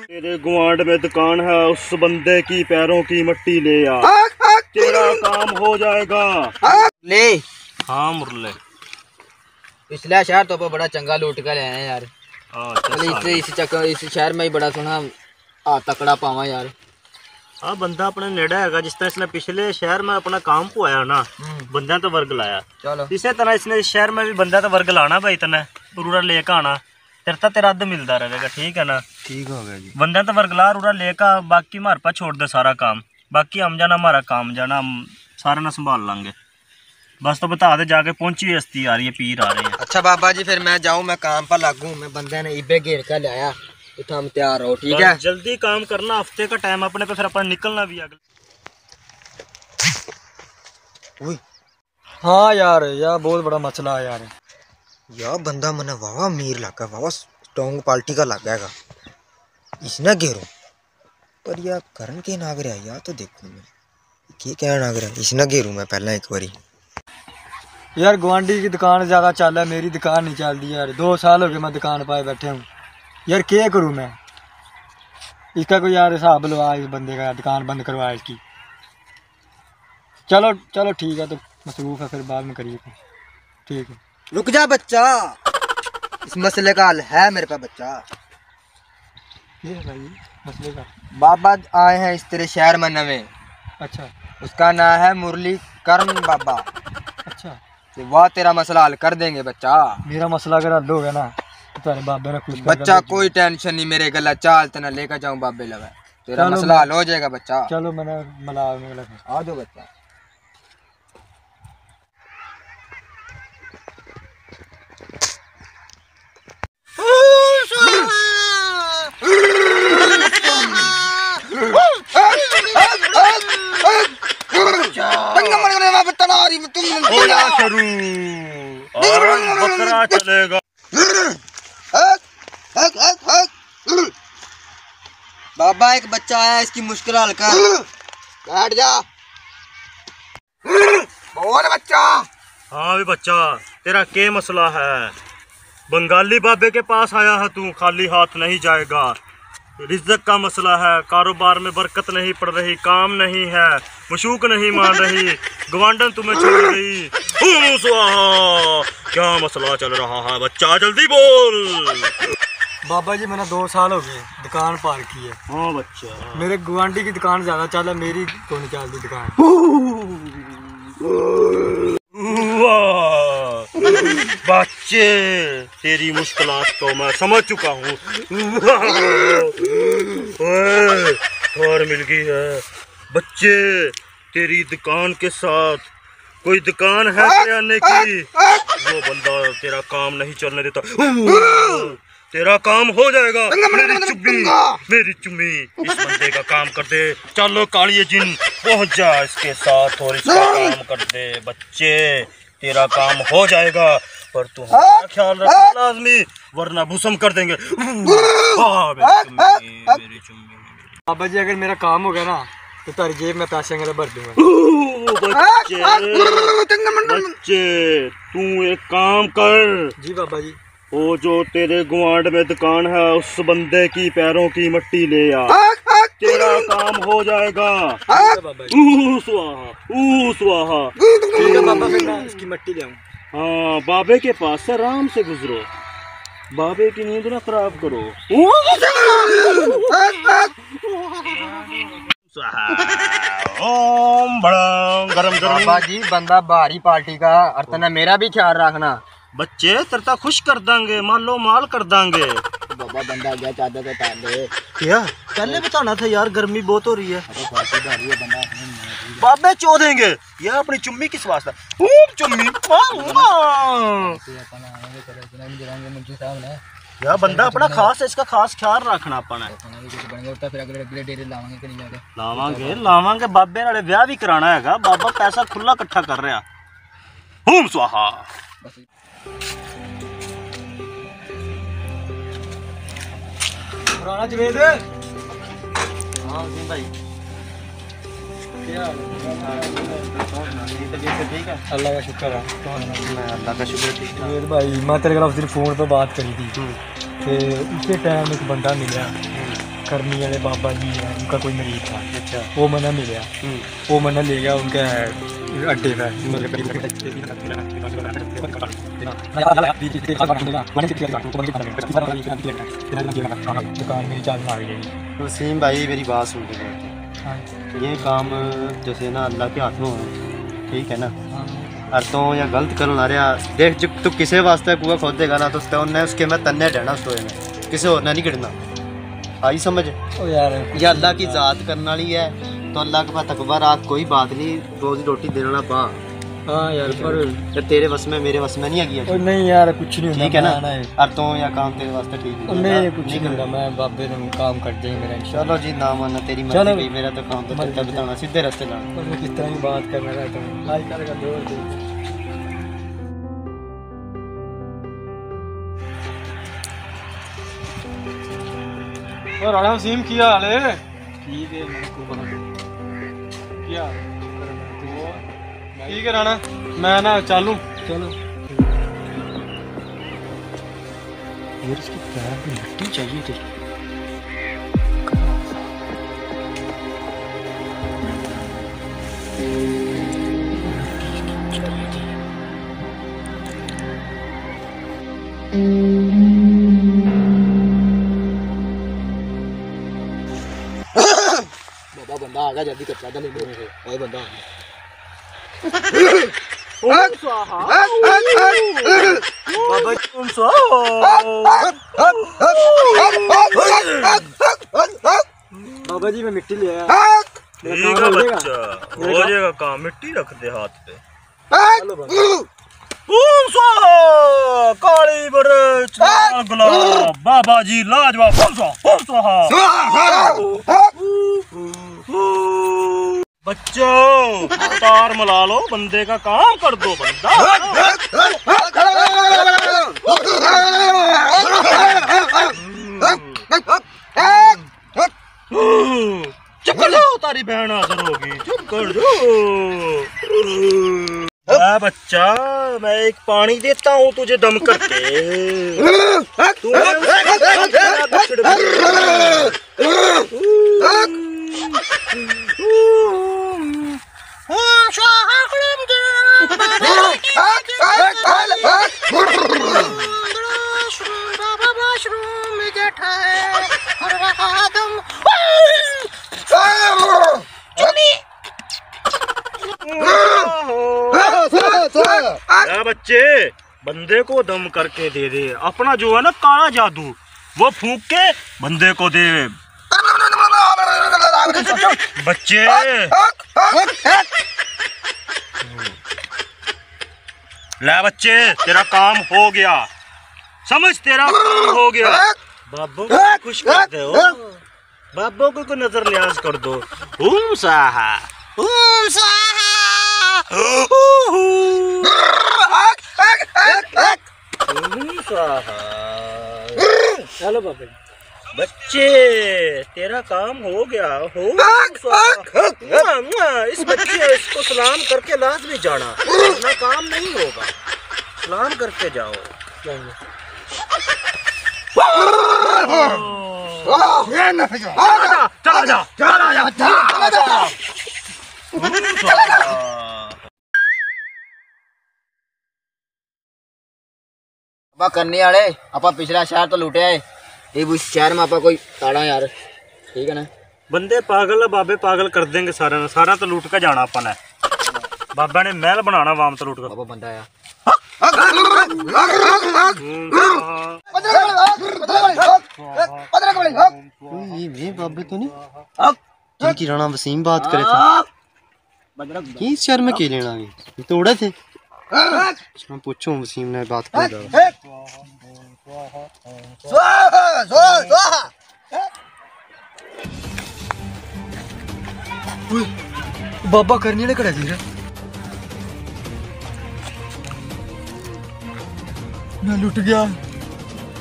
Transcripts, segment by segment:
तेरे गुआंढ में दुकान है, उस बंदे की पैरों की मट्टी ले आ, तेरा काम हो जाएगा। ले हाँ मुरले, पिछला शहर तो बड़ा चंगा लूट कर आए हैं यार। इस शहर में ही बड़ा सोना तकड़ा पावा यार। हाँ बंदा अपने नेड़े है, जिस तरह इसने पिछले शहर में अपना काम पुआया ना, बंदा तो वर्ग लाया, चलो इसी तरह इसने इस शहर में भी बंदा तो वर्ग लाना भाई, इतने रूरा लेकर आना, तेरा अद्ध मिलता रहेगा, ठीक है ना? ठीक हो गया जी। बंदा तो वर्ग ला रूरा लेकर, बाकी हमारे पास छोड़ दे सारा काम, बाकी हम जाना हमारा काम जाना, हम सारा ना संभाल लेंगे। बस तो बता दे, जाके पहुंची हस्ती आ रही है, पीर आ रहे हैं। अच्छा बाबा जी, फिर मैं जाऊँ, मैं काम पर लागू, मैं बंदे ने इबे घेर कर लाया, तो हम तैयार हो, ठीक है? जल्दी काम करना, हफ्ते का टाइम अपने पे, फिर अपन निकलना भी अगले। हाँ यार बहुत बड़ा मसला है यार। यार बंदा मैंने वावा अमीर लगा, वावा स्ट्रॉन्ग पार्टी का लग गया, इसने घेरो पर यार करन के नाग रहा यार, तो देखो मैं क्या नाग रहा, इसने घेरू मैं पहला एक बारी। यार गुआंढी की दुकान ज़्यादा चल है, मेरी दुकान नहीं चलती यार, 2 साल हो गए मैं दुकान पाए बैठे हूँ यार, क्या करूँ मैं? इसका कोई यार हिसाब लगा, इस बंदे का दुकान बंद करवा इसकी। चलो चलो ठीक है, तो मसरूफ़ है, फिर बाद में करिए, ठीक है। रुक जा बच्चा, इस मसले का हल है मेरे पास बच्चा। ये भाई मसले का बाबा आए हैं इस तेरे शहर में नवे। अच्छा, उसका नाम है मुरली करण बाबा। अच्छा, तो वह तेरा मसला हल कर देंगे बच्चा। मेरा मसला अगर हल हो गया ना, तो बाबे ने कुछ बच्चा कोई टेंशन नहीं, मेरे गला चाल तना लेकर जाऊँ बाबे लगा, तेरा मसला हल हो जाएगा बच्चा। चलो मैंने मला आ जाओ बच्चा। बकरा चलेगा। बाबा एक बच्चा आया, इसकी मुश्किल हल कर। बैठ जा। बोल बच्चा। हाँ भी बच्चा, तेरा क्या मसला है? बंगाली बाबे के पास आया है तू, खाली हाथ नहीं जाएगा। रिज़्क़ का मसला है, कारोबार में बरकत नहीं पड़ रही, काम नहीं है, मशूक नहीं मान रही, गवांडन तुम्हें छोड़ गई, क्या मसला चल रहा है बच्चा, जल्दी बोल। बाबा जी मैंने 2 साल हो गए दुकान पार की है। हाँ बच्चा, मेरे गुआंढी की दुकान ज़्यादा चल है, मेरी तो नहीं चलती दुकान। बच्चे तेरी मुश्किलात को मैं समझ चुका हूँ। और मिल गई है बच्चे, तेरी दुकान के साथ कोई दुकान है आने की, वो बंदा तेरा काम नहीं चलने देता, तेरा काम हो जाएगा। मेरी चुम्मी इस बंदे का काम कर दे, चलो कालिए जिन पहुंच जा इसके साथ और इसका काम कर दे। बच्चे तेरा काम हो जाएगा, पर तू ख्याल रख लाजमी, वरना भूसम कर देंगे। मेरी चुम्मी। बाबा जी अगर मेरा काम हो गया ना, तो तारी जेब में पैसे भर दूंगा। बच्चे तू एक काम कर। जी बाबा जी। वो जो तेरे गुआंढ में दुकान है, उस बंदे की पैरों की मट्टी ले आ, तेरा काम हो जाएगा। स्वाहा स्वाहा। ठीक है बाबा, फिर मैं इसकी मट्टी ले आऊं। हाँ, बाबे के पास से आराम से गुजरो, बाबे की नींद ना खराब करो। ओम बड़ा गरम गरम। बाबा जी बंदा बाहरी पार्टी का, और तना मेरा भी ख्याल रखना। बच्चे तरता खुश कर देंगे, मालो माल कर देंगे। बाबा बंदा गया चादर तो तार दे। क्या पहले बताना था यार, गर्मी बहुत हो रही है। बाबे चो देंगे, ये अपनी चुम्मी किस वास्ते? चुम्मी यार, बंदा अपना खास है, इसका खास ख्याल रखना अपना। लावांगे बाबे नाले ब्याह भी कराना है, बाबा पैसा खुला इकट्ठा कर रहा। हूम स्वाहा। पुराना जवेद। हाँ भाई, ठीक है, अल्लाह का शुक्र है। अल्लाह का शुक्र ठीक है। भाई मैं तेरे को सिर्फ फोन पर बात करी थी कि उसी टाइम एक बंदा मिला, करनी वाले बाबा जी है, उनका कोई मरीज था। अच्छा, वो मना मिला, वो मना ले गया उनके अड्डे पे। दुकान मेरी चाल मार गई। वसीम भाई मेरी बात सुन के ये काम जैसे ना अल्लाह के हाथ में हो, ठीक है ना। और तो या गलत कर ना रहा देख, जब तू किसी वास्ते कुआ खोदेगा ना तो उसके मैं तन्ने रहना सोए में, किसी और ने नहीं गिरना। आई समझ? ओ यार ये अल्लाह की ज़ात करने वाली है तो अल्लाह के पास तकबर रात कोई बात नहीं, रोजी रोटी देना पा। हाँ यार, पर तेरे बस में मेरे बस में नहीं है। और नहीं यार कुछ नहीं ठीक है ना। और तो या काम तेरे वास्ते ठीक है। नहीं कुछ नहीं करना, मैं बाबे ने काम कर देंगे मेरा इंशाल्लाह। चलो जी, ना मानना तेरी मर्जी भाई, मेरा तो काम तो चलता बताना, सीधे रास्ते लाना। मैं किस तरह की बात करना रहता हूँ, लाइक करेगा दो। और राणा वसीम क्या हाल है? ठीक है, मेरे को क्या ठीक है राणा, मैं ना चालू। चलो यार, इसके पैर में मिट्टी चाहिए थी। बाबा बंदा आ गया, जल्दी कर, पैदल ले से। ओए बंदा आ गया। बाबा बाबा जी मैं मिट्टी ले आया। ठीक है बच्चा, हो जाएगा काम। मिट्टी रख दे हाथ पे। चलो बाबा। काली मिर्च, लाल गुलाब, बाबा जी लाजवाब। बच्चों तार मिला लो, बंदे का काम कर दो। बंदा चुप कर जाओ, तारी बहन हाजिर होगी। चुप कर दो। बच्चा, मैं एक पानी देता हूँ तुझे दम करके। बच्चे, बंदे को दम करके दे दे। अपना जो है ना काला जादू, वो फूंक के बंदे को दे। बच्चे ले बच्चे, तेरा काम हो गया। समझ, तेरा काम हो गया। बाबू को खुश कर दो, बाबू को नजर न्याज कर दो। ओम स्वाहा, ओम स्वाहा। चलो बाबा। बच्चे तेरा काम हो गया। इस बच्चे इसको सलाम करके लाजमी जाना, अपना काम नहीं होगा। सलाम करके जाओ। चला जा। ਆਪਾਂ ਕਰਨੇ ਵਾਲੇ, ਆਪਾਂ ਪਿਛਲਾ ਸ਼ਹਿਰ ਤੋਂ ਲੁੱਟਿਆ ਏ, ਇਹ ਵੀ ਸ਼ਹਿਰ में ਆਪਾਂ ਕੋਈ ताड़ा यार, ठीक है ना। बंदे पागल है, बाबे पागल कर देंगे सारे ने। सारा तो लूट के जाना अपन है। बाबा ने महल बनाना वाम तो लूट कर। बाबा बंदा आया। ये बाबे तो नहीं जिनकी राणा वसीम बात करे थे, की इस शहर में के लेना ये तो उड़े थे। मैं पूछूं वसीम ने बात कर रहा। बाबा करने ने करा जी रे, मैं लुट गया,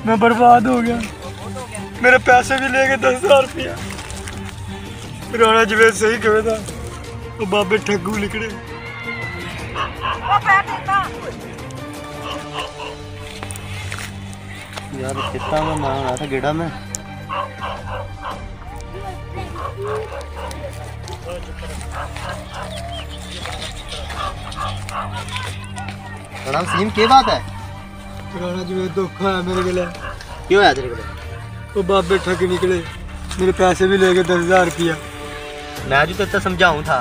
मैं बर्बाद हो गया। मेरे पैसे भी ले गए 10,000 रुपया। राणा जवेद सही कहे था, वो बाबे ठग्गू निकले। यार कितना में मार रहा था गेड़ा में। प्रणाम सीम, क्या बात है? राणा जी में धोखा है मेरे गले। क्यों है तेरे को? वो बाबे ठग निकले, मेरे पैसे भी ले गए 10,000 रुपया। मैं भी तो इतना समझाऊं था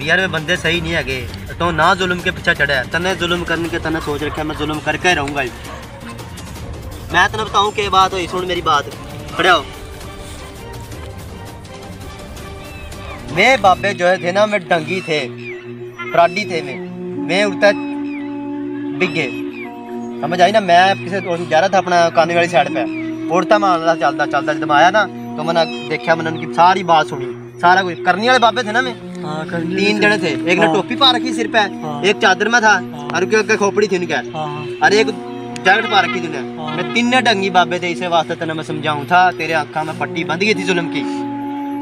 यार, वे बंदे सही नहीं है तो ना जुल्म के पीछे चढ़ा है। तने जुल्म करने के तने सोच रखा मैं जुल्म करके रहूंगा ही। मैं तेने बताऊं क्या बात हुई, सुन मेरी बात, खड़े हो। मैं बाबे जो है थे ना, मैं डंगी थे, फ्राडी थे, मैं उड़ता बिगे, समझ आई ना। मैं किसी दोस्त जा रहा था अपना काने वाली साइड पे, उड़ता मैं चलता चलता जब आया ना तो मैंने देखा, मैंने उनकी सारी बात सुनी, सारा कुछ करने वाले बाबे थे ना। मैं 3 जने थे, एक ने टोपी पा रखी सिर पे, एक चादर में था और उसके खोपड़ी थी उनके, और एक जैकेट पा रखी थी। मैं 3 डंगी बाबे थे। इसे वास्ते तेने मैं समझाऊं था, तेरे आँखों में पट्टी बंध गई थी जुल्म की।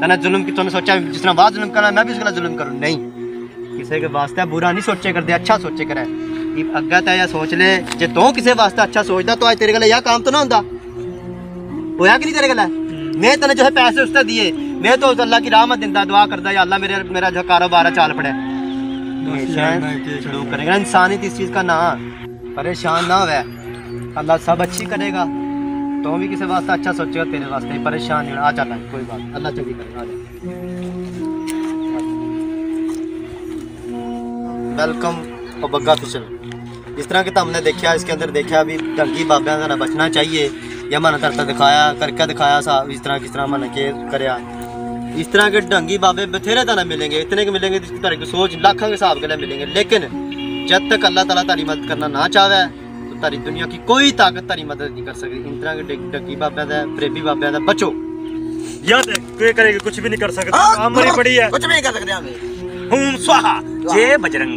तने जुल्म की तूने सोचा जिस तरह बात जुल्म करना मैं भी उसका जुल्म करूँ, नहीं। किसी के वास्ते बुरा नहीं सोचे करते, अच्छा सोचे करे। अग्गा तो यह सोच ले, जे तू किसी वास्ते अच्छा सोचता तो आज तेरे गले यह काम तो ना होता, होया कि नहीं तेरे गले। मैं तेने जो है पैसे उसने दिए, मैं तो उस अल्लाह की राह में दिंदा, दुआ करता या अल्लाह मेरा जो कारोबार है चाल पड़े। करेगा इंसानियत इस चीज़ का ना, परेशान ना हो, अल्लाह सब अच्छी करेगा। तो भी किसी वास्ते अच्छा सोचेगा, तेरे वास्ते परेशान नहीं होना। आ जाना कोई बात, अल्लाह चंगी करेगा। वेलकम और बग्गा फिशल। इस तरह के तो हमने देखा, इसके अंदर देखा भी डंगी बाबा का बचना चाहिए, या मन तरता दिखाया करके दिखाया सा इस तरह किस तरह मन के करया। इस तरह के ढंगी बाबे बथेरे तना मिलेंगे, इतने के मिलेंगे जिसकी तरह की सोच लाखों के हिसाब के लिए मिलेंगे। लेकिन जब तक अल्लाह ताला तारी मदद करना ना चाहे तो तारी दुनिया की कोई ताकत तारी मदद नहीं कर सकती। इन तरह के ढंगी बाबे का, प्रेमी बाबे का बचो। याद है कोई करेगा, कुछ भी नहीं कर सकता, हमारी पड़ी है, कुछ भी नहीं कर सकते हम। हूं स्वाहा जय बजरंग।